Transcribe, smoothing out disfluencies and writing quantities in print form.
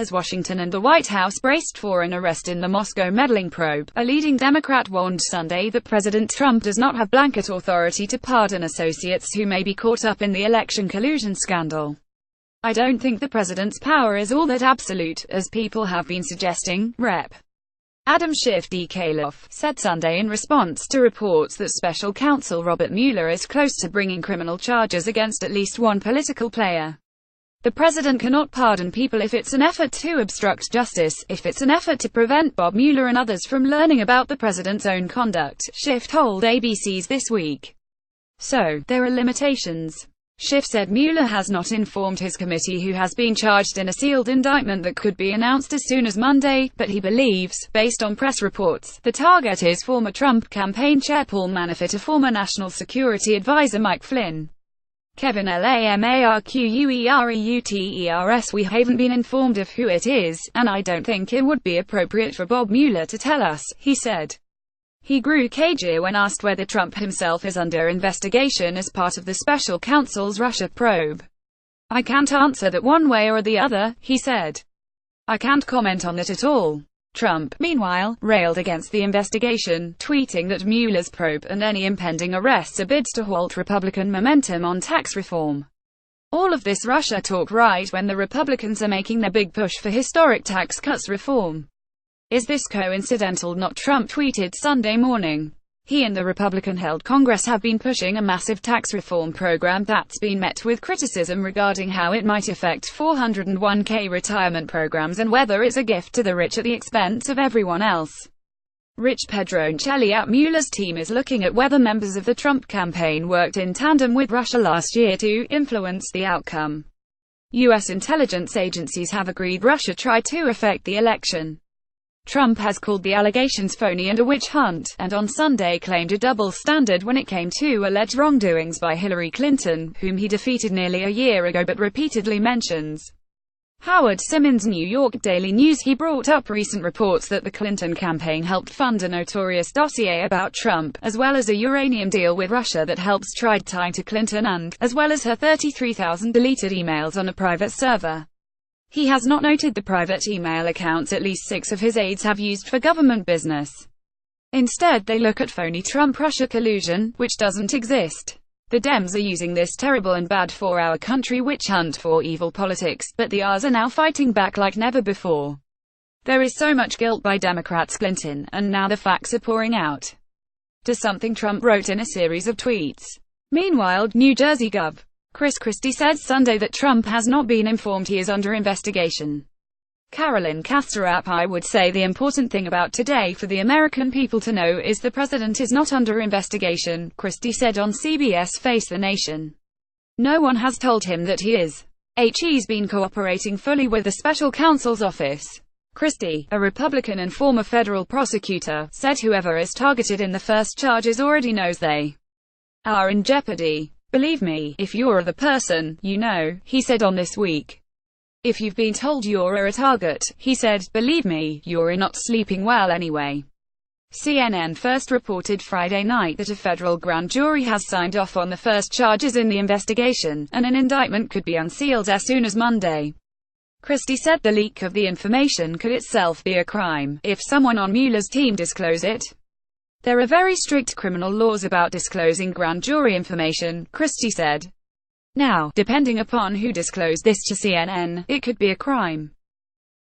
As Washington and the White House braced for an arrest in the Moscow meddling probe, a leading Democrat warned Sunday that President Trump does not have blanket authority to pardon associates who may be caught up in the election collusion scandal. "I don't think the president's power is all that absolute, as people have been suggesting," Rep. Adam Schiff said Sunday in response to reports that special counsel Robert Mueller is close to bringing criminal charges against at least one political player. "The president cannot pardon people if it's an effort to obstruct justice, if it's an effort to prevent Bob Mueller and others from learning about the president's own conduct," Schiff told ABC's This Week. "So, there are limitations." Schiff said Mueller has not informed his committee, who has been charged in a sealed indictment that could be announced as soon as Monday, but he believes, based on press reports, the target is former Trump campaign chair Paul Manafort, a former National Security Advisor Mike Flynn, Kevin Lamarqueuters. "We haven't been informed of who it is, and I don't think it would be appropriate for Bob Mueller to tell us," he said. He grew cagey when asked whether Trump himself is under investigation as part of the special counsel's Russia probe. "I can't answer that one way or the other," he said. "I can't comment on that at all." Trump, meanwhile, railed against the investigation, tweeting that Mueller's probe and any impending arrests are bids to halt Republican momentum on tax reform. "All of this Russia talk right when the Republicans are making their big push for historic tax cuts reform. Is this coincidental?" Not Trump tweeted Sunday morning. He and the Republican-held Congress have been pushing a massive tax reform program that's been met with criticism regarding how it might affect 401k retirement programs and whether it's a gift to the rich at the expense of everyone else. Rich Pedroncelli at Mueller's team is looking at whether members of the Trump campaign worked in tandem with Russia last year to influence the outcome. U.S. intelligence agencies have agreed Russia tried to affect the election. Trump has called the allegations phony and a witch hunt, and on Sunday claimed a double standard when it came to alleged wrongdoings by Hillary Clinton, whom he defeated nearly a year ago but repeatedly mentions. Howard Simmons, New York Daily News. He brought up recent reports that the Clinton campaign helped fund a notorious dossier about Trump, as well as a uranium deal with Russia that helps try to tie to Clinton and, as well as her 33,000 deleted emails on a private server. He has not noted the private email accounts at least 6 of his aides have used for government business. Instead, they look at phony Trump-Russia collusion, which doesn't exist. "The Dems are using this terrible and bad for our country witch hunt for evil politics, but the R's are now fighting back like never before. There is so much guilt by Democrats, Clinton, and now the facts are pouring out." To something Trump wrote in a series of tweets. Meanwhile, New Jersey Gov. Chris Christie said Sunday that Trump has not been informed he is under investigation. Carolyn Castrop: "I would say the important thing about today for the American people to know is the president is not under investigation," Christie said on CBS Face the Nation. "No one has told him that he is. He's been cooperating fully with the special counsel's office." Christie, a Republican and former federal prosecutor, said whoever is targeted in the first charges already knows they are in jeopardy. "Believe me, if you're the person, you know," he said on This Week. "If you've been told you're a target," he said, "believe me, you're not sleeping well anyway." CNN first reported Friday night that a federal grand jury has signed off on the first charges in the investigation, and an indictment could be unsealed as soon as Monday. Christie said the leak of the information could itself be a crime, if someone on Mueller's team disclose it. "There are very strict criminal laws about disclosing grand jury information," Christie said. "Now, depending upon who disclosed this to CNN, it could be a crime.